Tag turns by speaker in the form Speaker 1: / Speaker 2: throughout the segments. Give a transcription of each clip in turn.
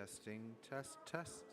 Speaker 1: Testing, test, test.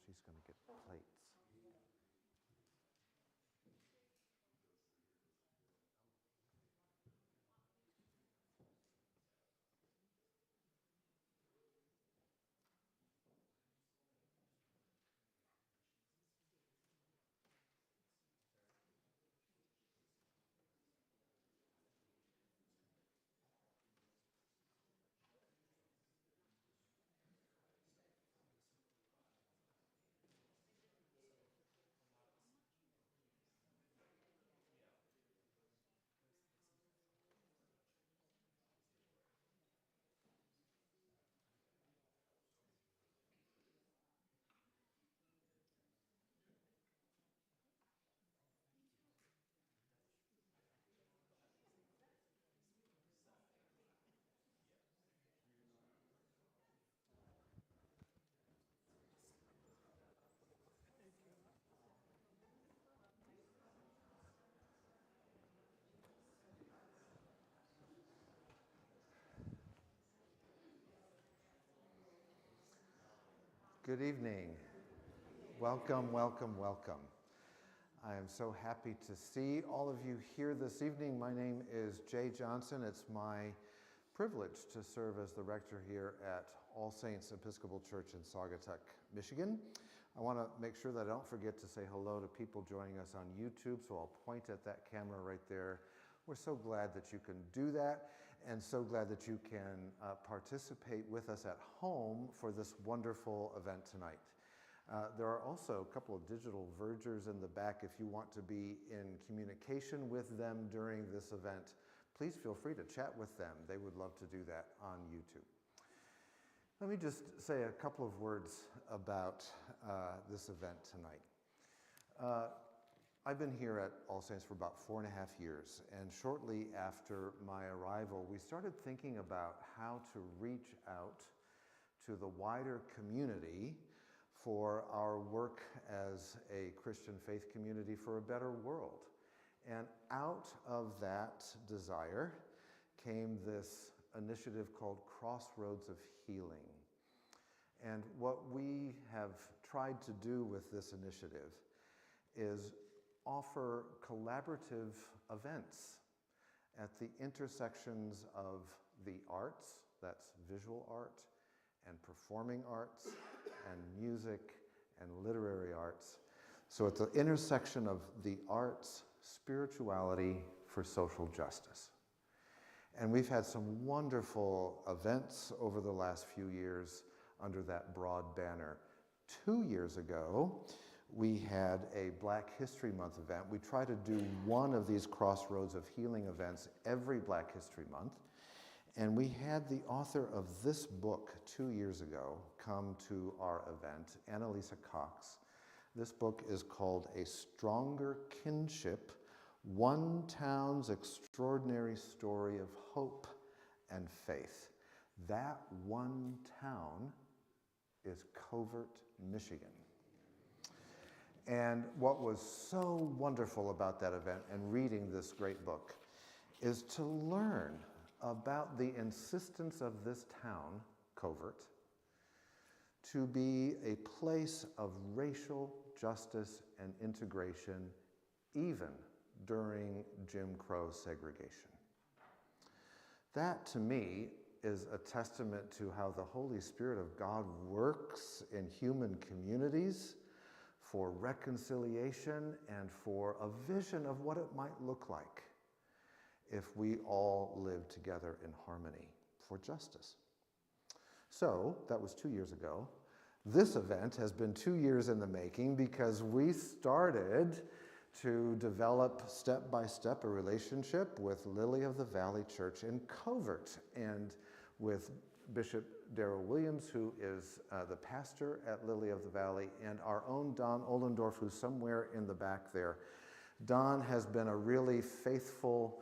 Speaker 1: She's going to get plates. Good evening. Welcome, welcome, welcome. I am so happy to see all of you here this evening. My name is Jay Johnson. It's my privilege to serve as the rector here at All Saints Episcopal Church in Saugatuck, Michigan. I want to make sure that I don't forget to say hello to people joining us on YouTube, so I'll point at that camera right there. We're so glad that you can do that. and so glad that you can participate with us at home for this wonderful event tonight. There are also a couple of digital vergers in the back. If you want to be in communication with them during this event, please feel free to chat with them. They would love to do that on YouTube. Let me just say a couple of words about this event tonight. I've been here at All Saints for about 4.5 years, and shortly after my arrival, we started thinking about how to reach out to the wider community for our work as a Christian faith community for a better world. And out of that desire came this initiative called Crossroads of Healing. And what we have tried to do with this initiative is offer collaborative events at the intersections of the arts, that's visual art, and performing arts, and music, and literary arts. So at the intersection of the arts, spirituality for social justice. And we've had some wonderful events over the last few years under that broad banner. 2 years ago, we had a Black History Month event. We try to do one of these Crossroads of Healing events every Black History Month. And we had the author of this book 2 years ago come to our event, Annalisa Cox. This book is called A Stronger Kinship, One Town's Extraordinary Story of Hope and Faith. That one town is Covert, Michigan. And what was so wonderful about that event and reading this great book is to learn about the insistence of this town, Covert, to be a place of racial justice and integration even during Jim Crow segregation. That, to me, is a testament to how the Holy Spirit of God works in human communities for reconciliation and for a vision of what it might look like if we all live together in harmony for justice. So, that was 2 years ago. This event has been 2 years in the making because we started to develop step-by-step a relationship with Lily of the Valley Church in Covert and with Bishop Daryl Williams, who is the pastor at Lily of the Valley, and our own Don Ohlendorf, who's somewhere in the back there. Don has been a really faithful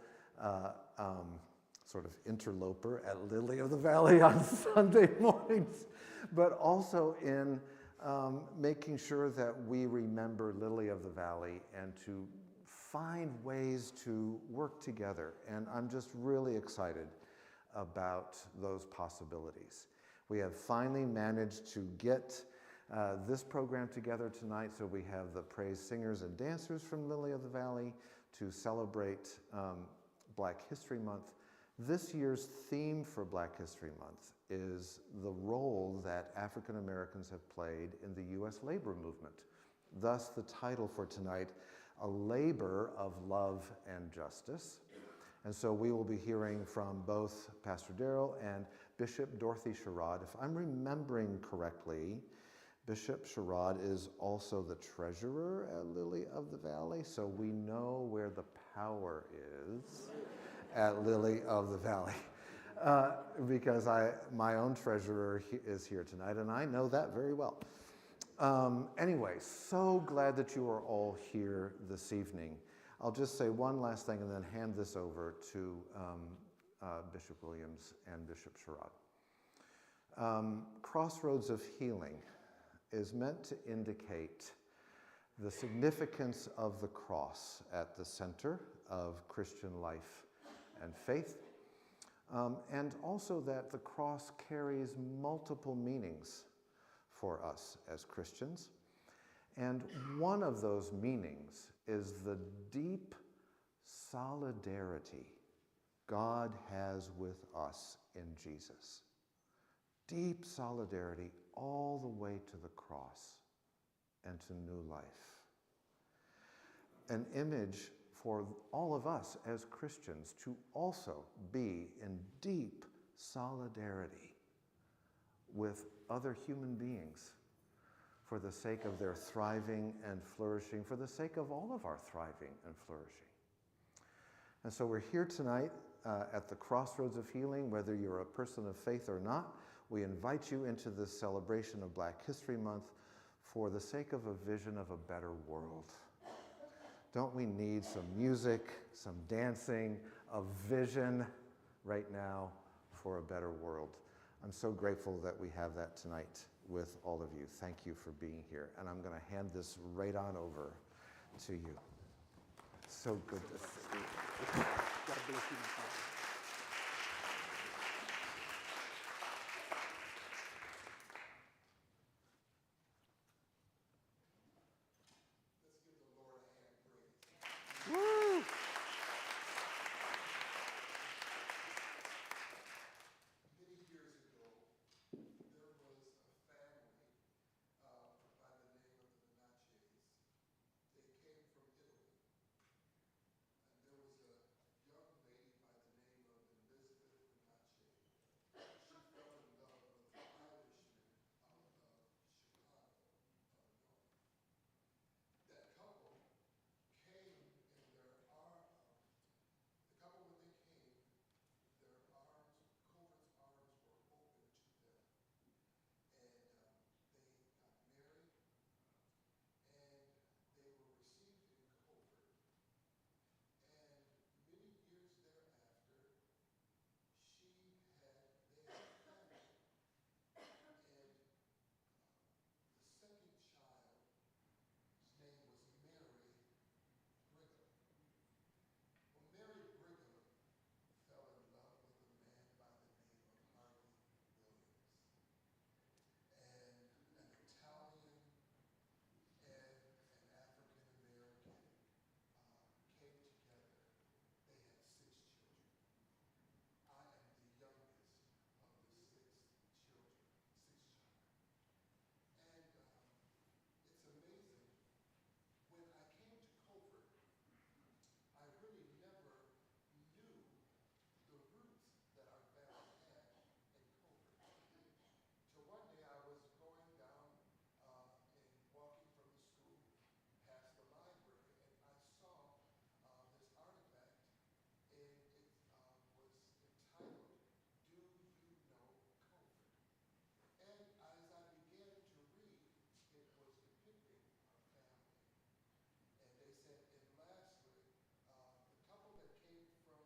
Speaker 1: sort of interloper at Lily of the Valley on Sunday mornings, but also in making sure that we remember Lily of the Valley and to find ways to work together. And I'm just really excited about those possibilities. We have finally managed to get this program together tonight, so we have the praise singers and dancers from Lily of the Valley to celebrate Black History Month. This year's theme for Black History Month is the role that African Americans have played in the U.S. labor movement. Thus, the title for tonight, A Labor of Love and Justice. And so we will be hearing from both Pastor Daryl and Bishop Dorothy Sherrod. If I'm remembering correctly, Bishop Sherrod is also the treasurer at Lily of the Valley, so we know where the power is at Lily of the Valley. Because my own treasurer is here tonight, and I know that very well. Anyway, so glad that you are all here this evening. I'll just say one last thing and then hand this over to Bishop Williams and Bishop Sherrod. Crossroads of Healing is meant to indicate the significance of the cross at the center of Christian life and faith, and also that the cross carries multiple meanings for us as Christians. And one of those meanings is the deep solidarity God has with us in Jesus. Deep solidarity all the way to the cross and to new life. An image for all of us as Christians to also be in deep solidarity with other human beings for the sake of their thriving and flourishing, for the sake of all of our thriving and flourishing. And so we're here tonight at the Crossroads of Healing. Whether you're a person of faith or not, we invite you into this celebration of Black History Month for the sake of a vision of a better world. Don't we need some music, some dancing, a vision right now for a better world? I'm so grateful that we have that tonight with all of you. Thank you for being here. And I'm going to hand this right on over to you. So good to see you.
Speaker 2: God bless you, my father.
Speaker 1: Woo!
Speaker 3: Many years ago, there was a family by the name of the Menaches. They came from Italy. And there was a young lady by the name of Elizabeth Menache. She fell in love with an Irishman out of Chicago, Illinois. That couple came in their the couple when they came, their arms, Covert's arms were open to them. And they got married, and they were received in Covert. And many years thereafter, they had a family. And the second child, his name was Mary Brigham. Well, Mary Brigham fell in love with a man by the name of Harvey Williams. And an Italian and an African American came together. They had 6 children. I am the youngest of the 6 children, 6 children. And it's amazing. When I came to Covert, I really never knew the roots that our family had in Covert. So one day I was going down and walking from the school past the library, and I saw this artifact, and it was entitled, "Do You Know Covert?" And as I began to read, it was depicting our family. And they said, and lastly, the couple that came from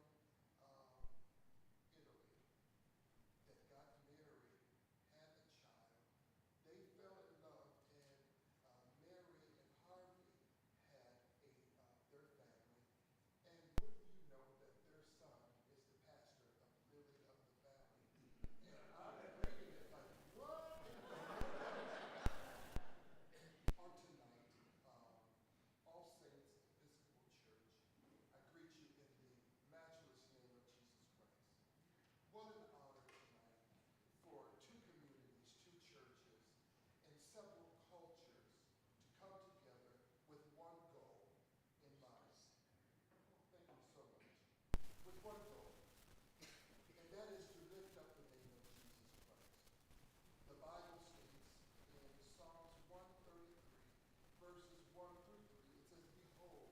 Speaker 3: Italy that got married, had a child, they fell in love, and Mary and Harvey had their family. And wouldn't you know that their son is the pastor of Lily of the Valley? And I'm reading it like, what? On tonight, All Saints Episcopal Church, I greet you in the matchless name of Jesus Christ. What an honor tonight for 2 communities, 2 churches, and several cultures to come together with one goal in mind. Thank you so much. With one goal, and that is to lift up the name of Jesus Christ. The Bible states in Psalms 133, verses 1 through 3, it says, "Behold,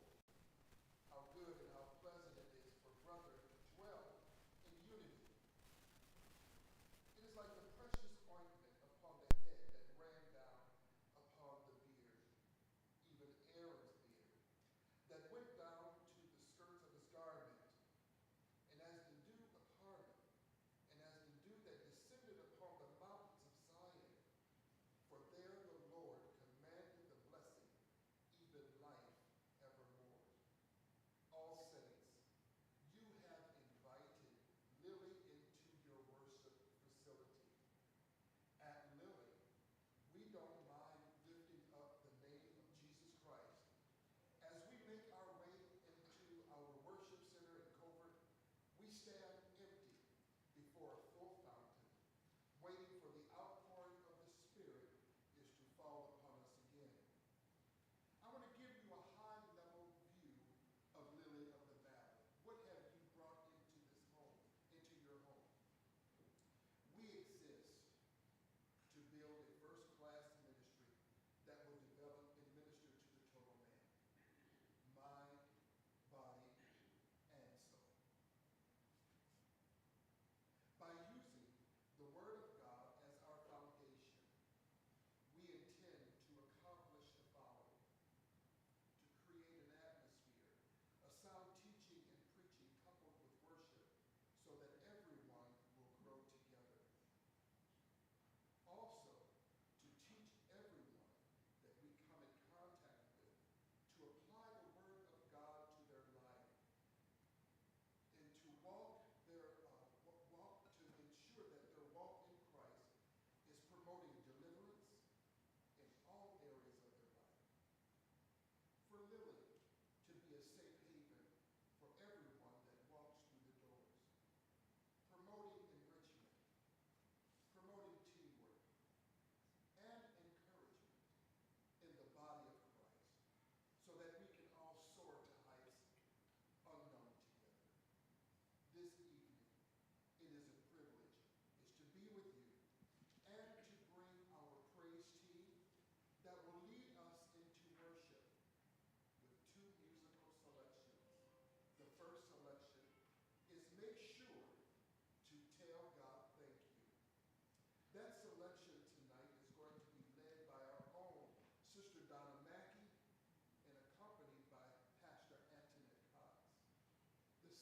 Speaker 3: how good and how pleasant it is for brethren to dwell in unity. It is like the precious ointment upon the head that ran down upon the beard, even Aaron's beard, that went down to the skirts of his garment. And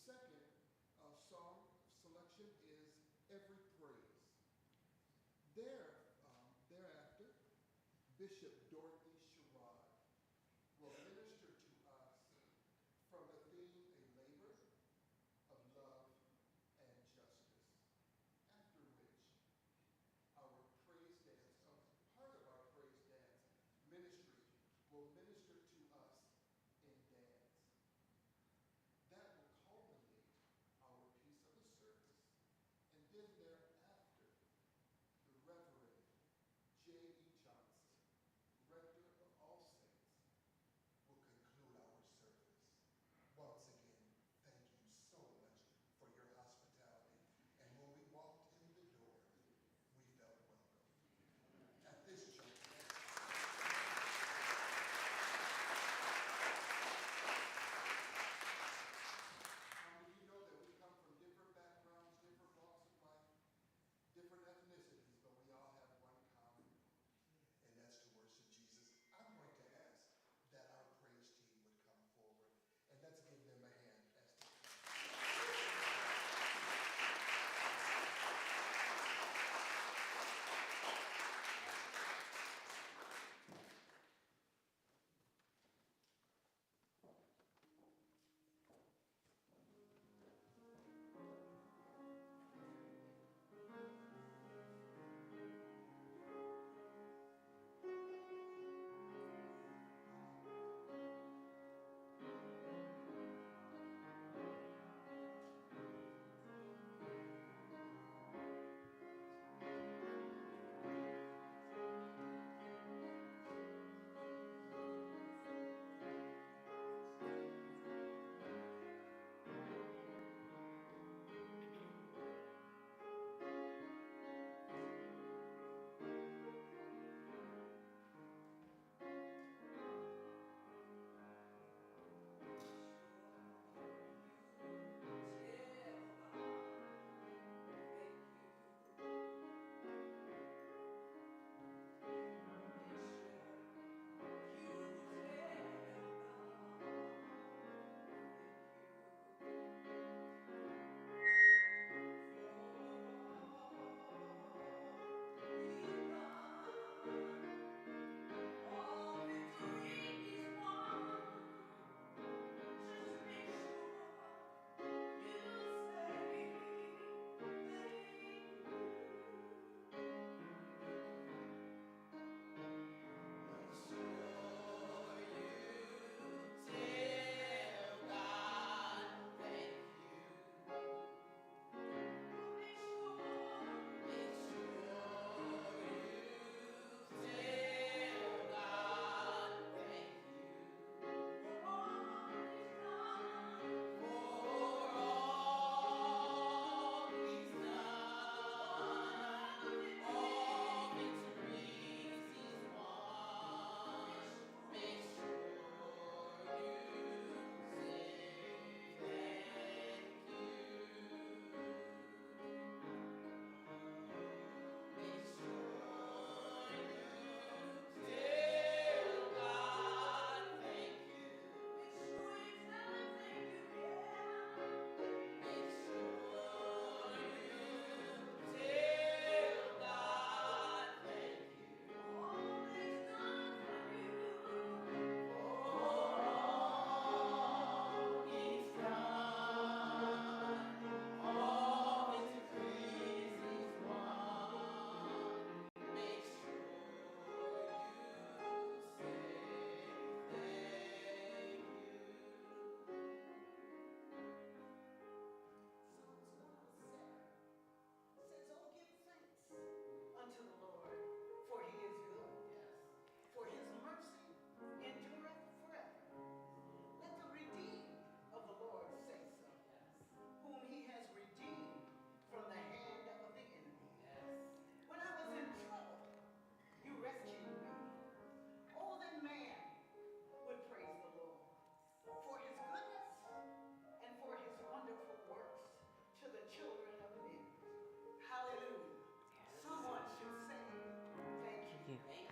Speaker 3: second song selection is Every Praise. Thereafter, Bishop Dorothy Sherrod will minister to us from the theme, A Labor of Love and Justice. After which, our praise dance, part of our praise dance ministry will minister to us in dance. That will culminate our piece of the service. And then thereafter, the Reverend J.E. Johnson, Rector of All Saints, will conclude our service. Once again, thank you so much for your hospitality. And when we walked in the door, we felt welcome. At this juncture, you know that we come from different backgrounds, different walks of life, different ethnicities, but we all have one common, and that's to worship Jesus. I'm going to ask that our praise team would come forward, and let's give them a hand as they come.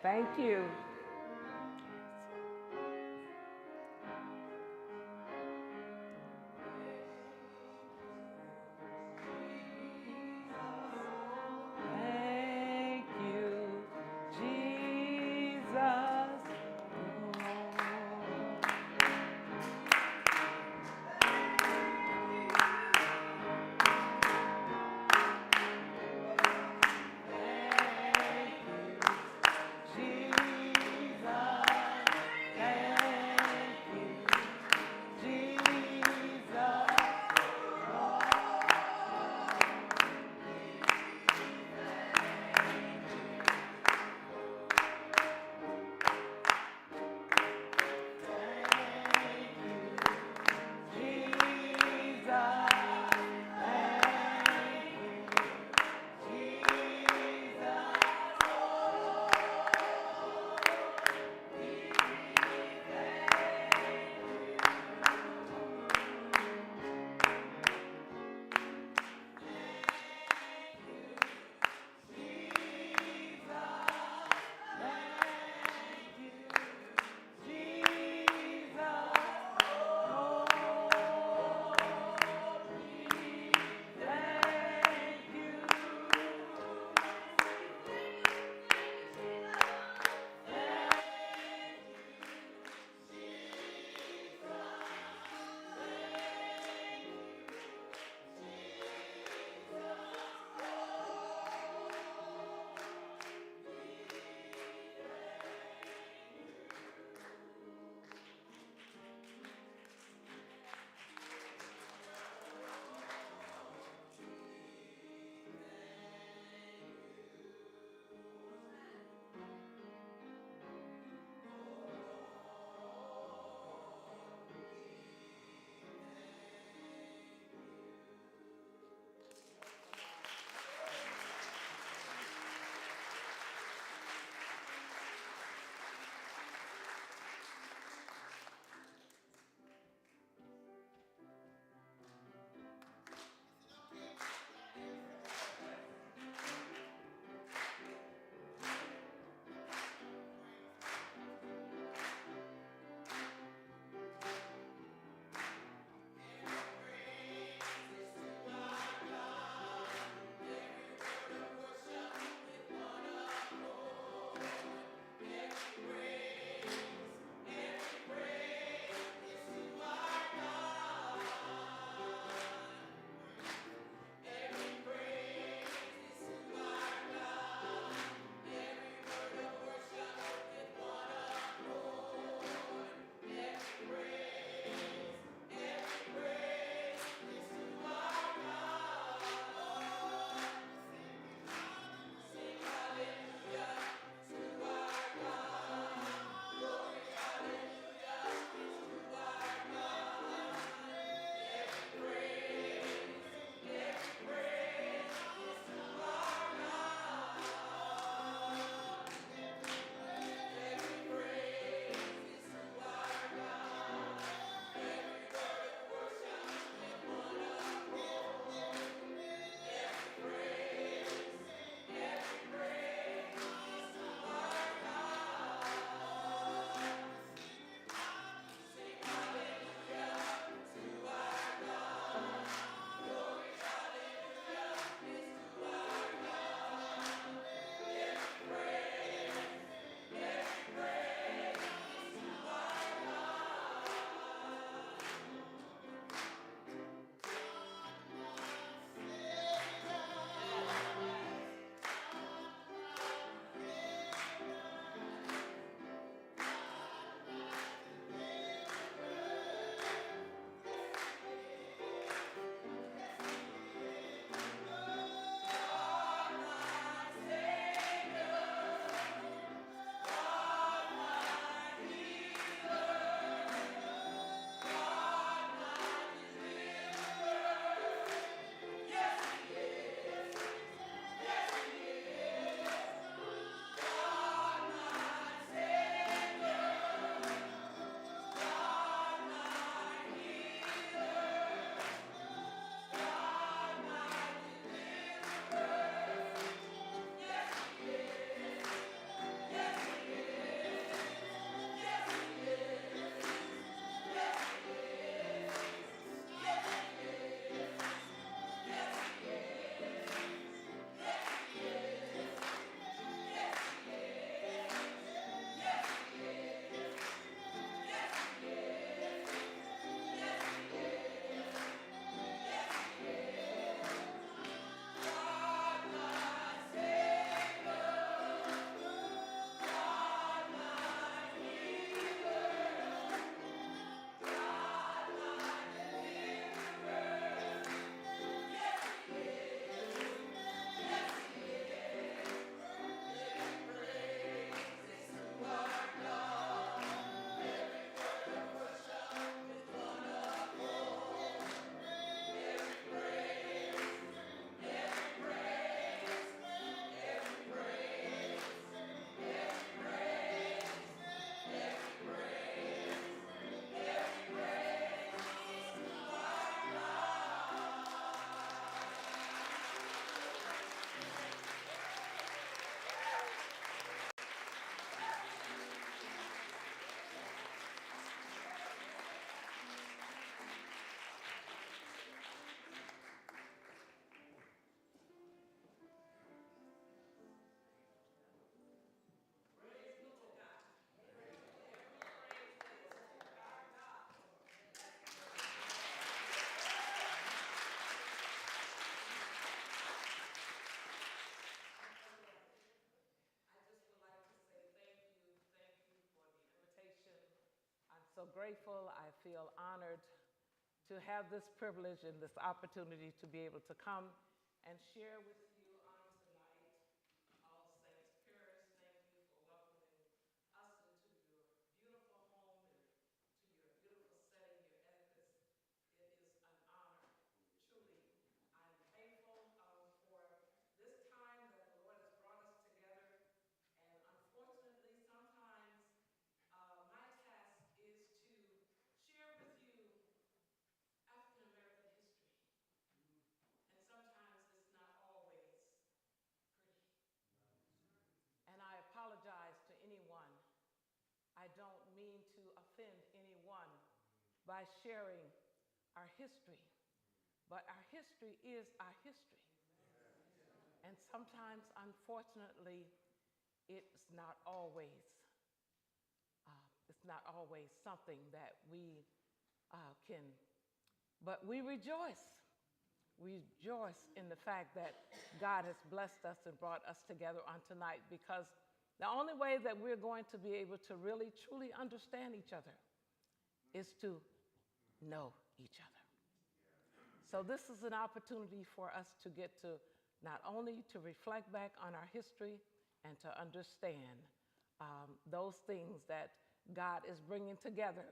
Speaker 2: Thank you. so grateful. I feel honored to have this privilege and this opportunity to be able to come and share with you on tonight. All Saints Parish, thank you for welcoming us into your beautiful home and to your beautiful setting, your edifice. It is an honor. Truly, I'm thankful for this time that the Lord has brought us together. And unfortunately, sometimes my task is to share with you African American history. And sometimes it's not always pretty. And I apologize to anyone. I don't mean to offend anyone by sharing our history. But our history is our history. And sometimes, unfortunately, it's not always something that we can, but we rejoice. We rejoice in the fact that God has blessed us and brought us together on tonight, because the only way that we're going to be able to really, truly understand each other is to know each other. So this is an opportunity for us to get to not only to reflect back on our history and to understand those things that God is bringing together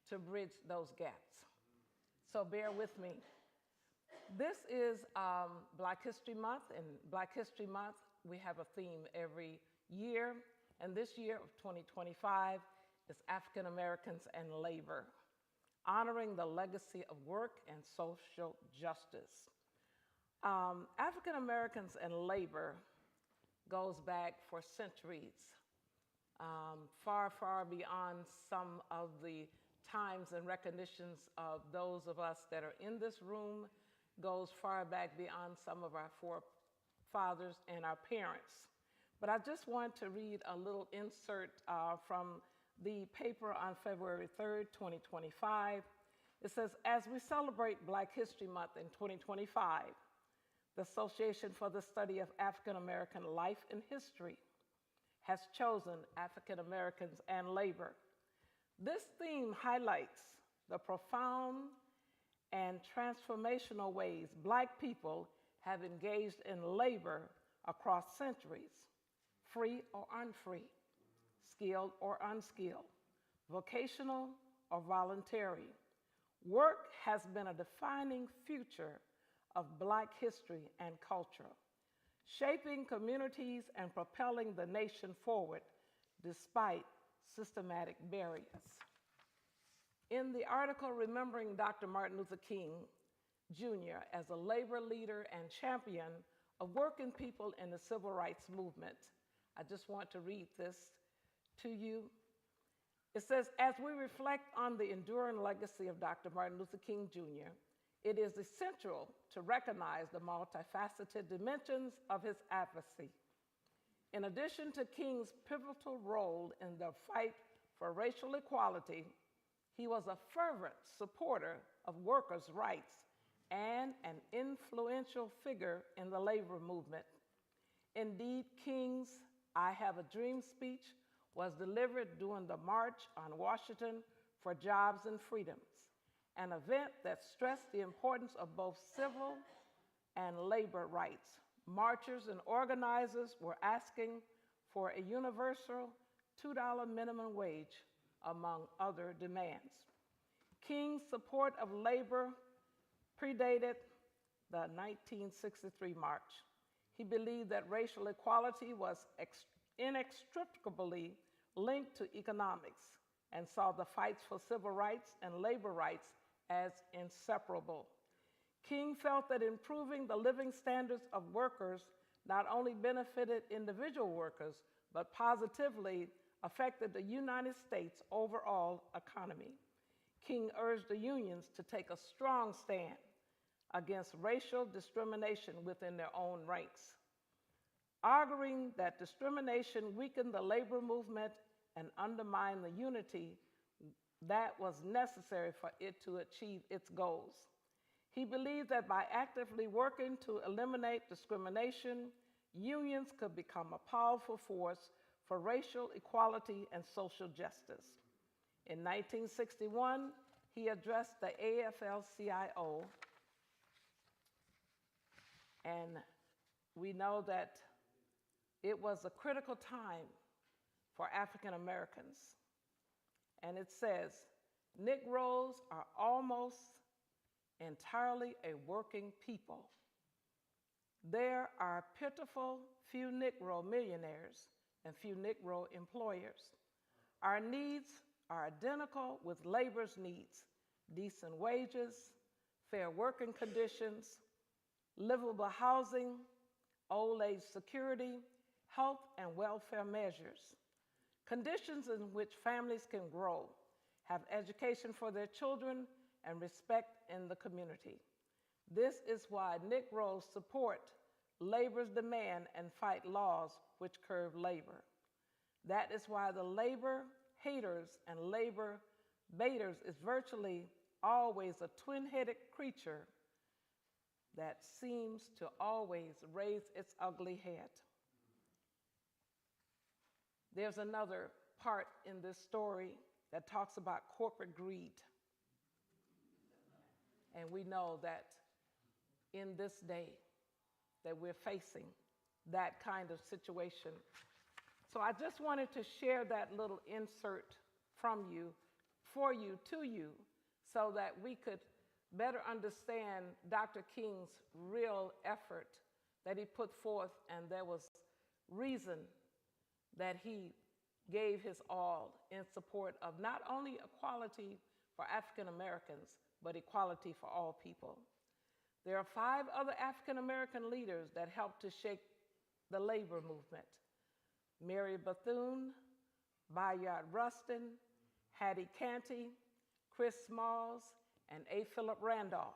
Speaker 2: to bridge those gaps. So bear with me. This is Black History Month, and Black History Month, we have a theme every year, and this year of 2025 is African Americans and Labor, honoring the legacy of work and social justice. African Americans and labor goes back for centuries, far, far beyond some of the times and recognitions of those of us that are in this room, goes far back beyond some of our forefathers and our parents. But I just want to read a little insert from the paper on February 3rd, 2025. It says, as we celebrate Black History Month in 2025, the Association for the Study of African American Life and History has chosen African Americans and labor. This theme highlights the profound and transformational ways Black people have engaged in labor across centuries, free or unfree, skilled or unskilled, vocational or voluntary. Work has been a defining feature of Black history and culture, shaping communities and propelling the nation forward despite systematic barriers. In the article Remembering Dr. Martin Luther King Jr. as a labor leader and champion of working people in the civil rights movement, I just want to read this to you. It says, as we reflect on the enduring legacy of Dr. Martin Luther King Jr., it is essential to recognize the multifaceted dimensions of his advocacy. In addition to King's pivotal role in the fight for racial equality, he was a fervent supporter of workers' rights and an influential figure in the labor movement. Indeed, King's I Have a Dream speech was delivered during the March on Washington for Jobs and Freedoms, an event that stressed the importance of both civil and labor rights. Marchers and organizers were asking for a universal $2 minimum wage, among other demands. King's support of labor predated the 1963 march. He believed that racial equality was inextricably linked to economics and saw the fights for civil rights and labor rights as inseparable. King felt that improving the living standards of workers not only benefited individual workers, but positively affected the United States' overall economy. King urged the unions to take a strong stand against racial discrimination within their own ranks, arguing that discrimination weakened the labor movement and undermined the unity that was necessary for it to achieve its goals. He believed that by actively working to eliminate discrimination, unions could become a powerful force for racial equality and social justice. In 1961, he addressed the AFL-CIO, and we know that it was a critical time for African Americans. And it says, Negroes are almost entirely a working people. There are pitiful few Negro millionaires and few Negro employers. Our needs are identical with labor's needs: decent wages, fair working conditions, livable housing, old age security, health and welfare measures, conditions in which families can grow, have education for their children, and respect in the community. This is why Negroes support labor's demand and fight laws which curb labor. That is why the labor haters and labor baiters is virtually always a twin-headed creature that seems to always raise its ugly head. There's another part in this story that talks about corporate greed. And we know that in this day that we're facing that kind of situation. So I just wanted to share that little insert from you, for you, to you, so that we could better understand Dr. King's real effort that he put forth, and there was reason that he gave his all in support of not only equality for African Americans, but equality for all people. There are 5 other African American leaders that helped to shake the labor movement: Mary Bethune, Bayard Rustin, Hattie Canty, Chris Smalls, and A. Philip Randolph.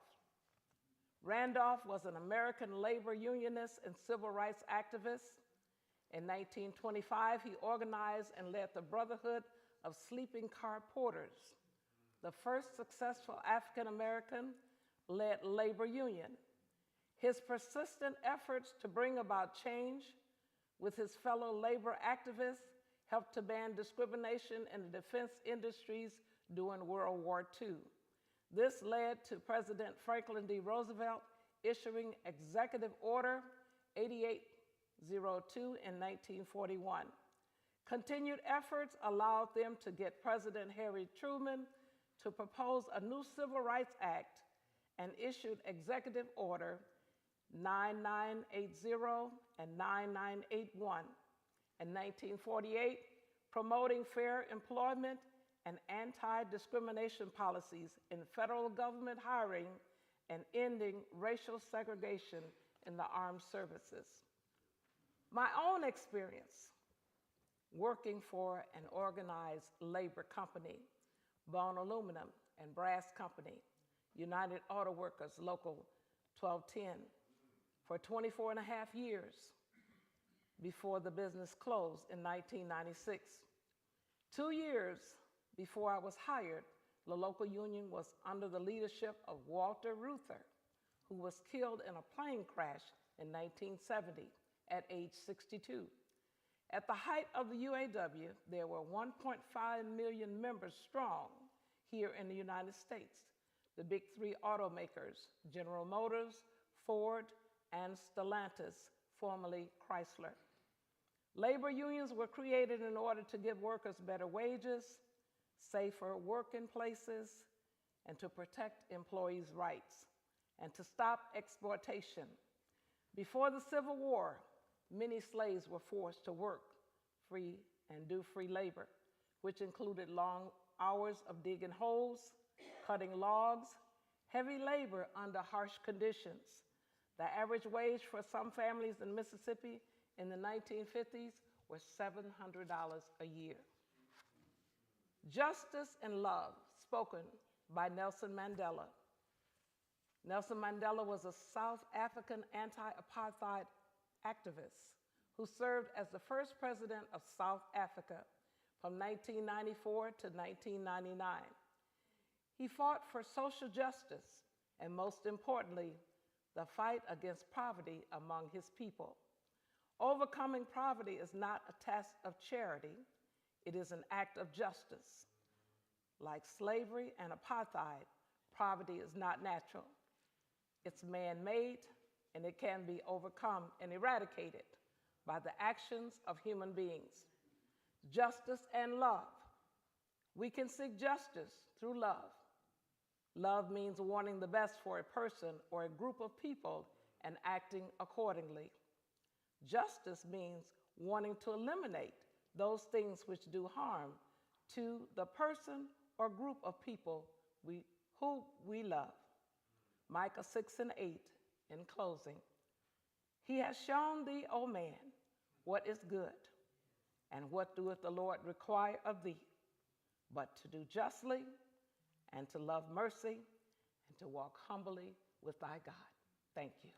Speaker 2: Randolph was an American labor unionist and civil rights activist. In 1925, he organized and led the Brotherhood of Sleeping Car Porters, the first successful African-American-led labor union. His persistent efforts to bring about change with his fellow labor activists helped to ban discrimination in the defense industries during World War II. This led to President Franklin D. Roosevelt issuing Executive Order 8802 in 1941. Continued efforts allowed them to get President Harry Truman to propose a new Civil Rights Act and issued Executive Order 9980 and 9981 in 1948, promoting fair employment and anti-discrimination policies in federal government hiring and ending racial segregation in the armed services. My own experience working for an organized labor company, Bone Aluminum and Brass Company, United Auto Workers Local 1210, for 24 and a half years before the business closed in 1996. 2 years before I was hired, the local union was under the leadership of Walter Reuther, who was killed in a plane crash in 1970 at age 62. At the height of the UAW, there were 1.5 million members strong here in the United States. The big 3 automakers, General Motors, Ford, and Stellantis, formerly Chrysler. Labor unions were created in order to give workers better wages, safer working places, and to protect employees' rights, and to stop exploitation. Before the Civil War, many slaves were forced to work free and do free labor, which included long hours of digging holes, cutting logs, heavy labor under harsh conditions. The average wage for some families in Mississippi in the 1950s was $700 a year. Justice and love, spoken by Nelson Mandela. Nelson Mandela was a South African anti-apartheid activist who served as the first president of South Africa from 1994 to 1999. He fought for social justice and, most importantly, the fight against poverty among his people. Overcoming poverty is not a task of charity, it is an act of justice. Like slavery and apartheid, poverty is not natural. It's man-made, and it can be overcome and eradicated by the actions of human beings. Justice and love. We can seek justice through love. Love means wanting the best for a person or a group of people and acting accordingly. Justice means wanting to eliminate those things which do harm to the person or group of people who we love. Micah 6:8, in closing. He has shown thee, O man, what is good, and what doeth the Lord require of thee, but to do justly, and to love mercy, and to walk humbly with thy God. Thank you.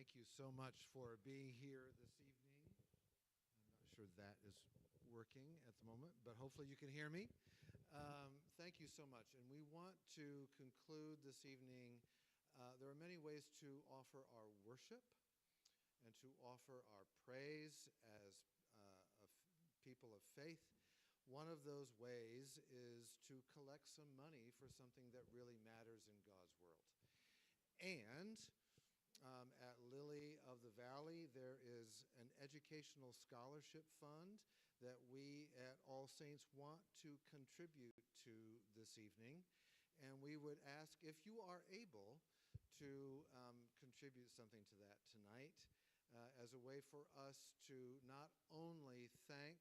Speaker 1: thank you so much for being here this evening. I'm not sure that is working at the moment, but hopefully you can hear me. Thank you so much. And we want to conclude this evening. There are many ways to offer our worship and to offer our praise as people of faith. One of those ways is to collect some money for something that really matters in God's world. And at Lily of the Valley, there is an educational scholarship fund that we at All Saints want to contribute to this evening. And we would ask if you are able to contribute something to that tonight as a way for us to not only thank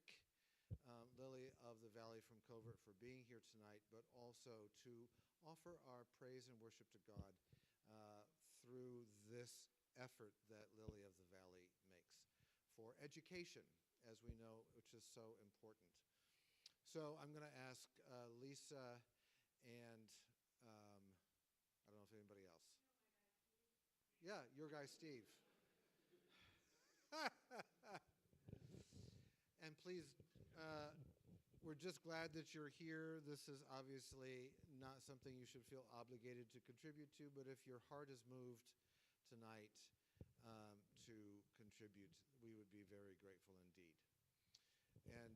Speaker 1: Lily of the Valley from Covert for being here tonight, but also to offer our praise and worship to God through this effort that Lily of the Valley makes for education, as we know, which is so important. So I'm going to ask Lisa and I don't know if anybody else. Yeah, your guy Steve. And please, we're just glad that you're here. This is obviously not something you should feel obligated to contribute to, but if your heart is moved tonight to contribute, we would be very grateful indeed. And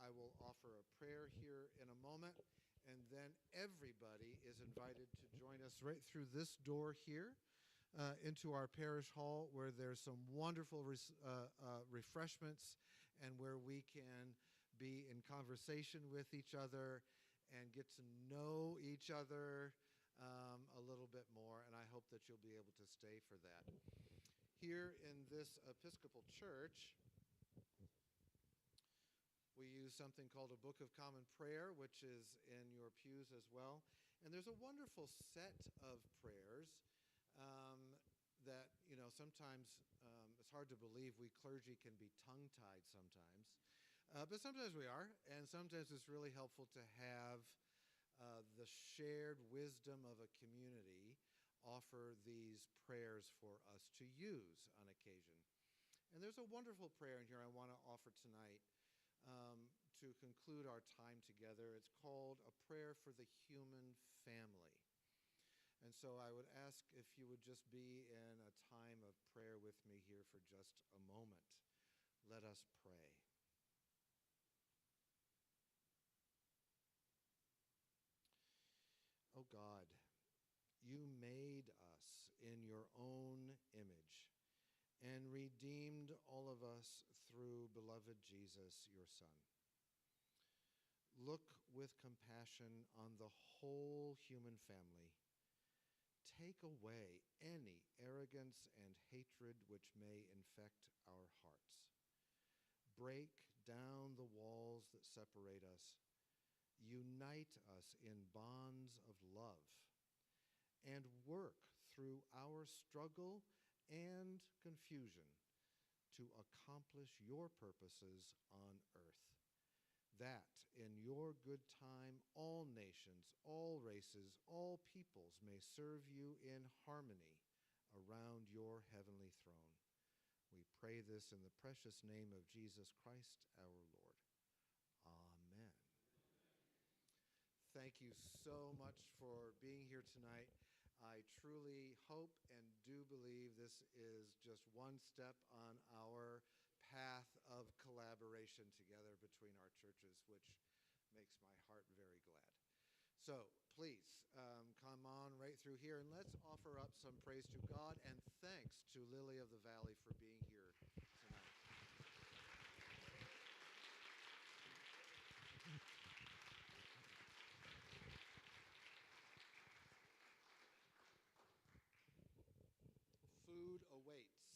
Speaker 1: I will offer a prayer here in a moment, and then everybody is invited to join us right through this door here into our parish hall, where there's some wonderful refreshments and where we can be in conversation with each other and get to know each other a little bit more, and I hope that you'll be able to stay for that. Here in this Episcopal church, we use something called a Book of Common Prayer, which is in your pews as well. And there's a wonderful set of prayers that, sometimes it's hard to believe we clergy can be tongue-tied sometimes. But sometimes we are, and sometimes it's really helpful to have the shared wisdom of a community offer these prayers for us to use on occasion. And there's a wonderful prayer in here I want to offer tonight to conclude our time together. It's called A Prayer for the Human Family. And so I would ask if you would just be in a time of prayer with me here for just a moment. Let us pray. Oh God, you made us in your own image and redeemed all of us through beloved Jesus, your Son. Look with compassion on the whole human family. Take away any arrogance and hatred which may infect our hearts. Break down the walls that separate us. Unite us in bonds of love, and work through our struggle and confusion to accomplish your purposes on earth, that in your good time all nations, all races, all peoples may serve you in harmony around your heavenly throne. We pray this in the precious name of Jesus Christ our Lord. Amen. Thank you so much for being here tonight. I truly hope and do believe this is just one step on our path of collaboration together between our churches, which makes my heart very glad. So please come on right through here, and let's offer up some praise to God and thanks to Lily of the Valley for being here tonight. Food awaits.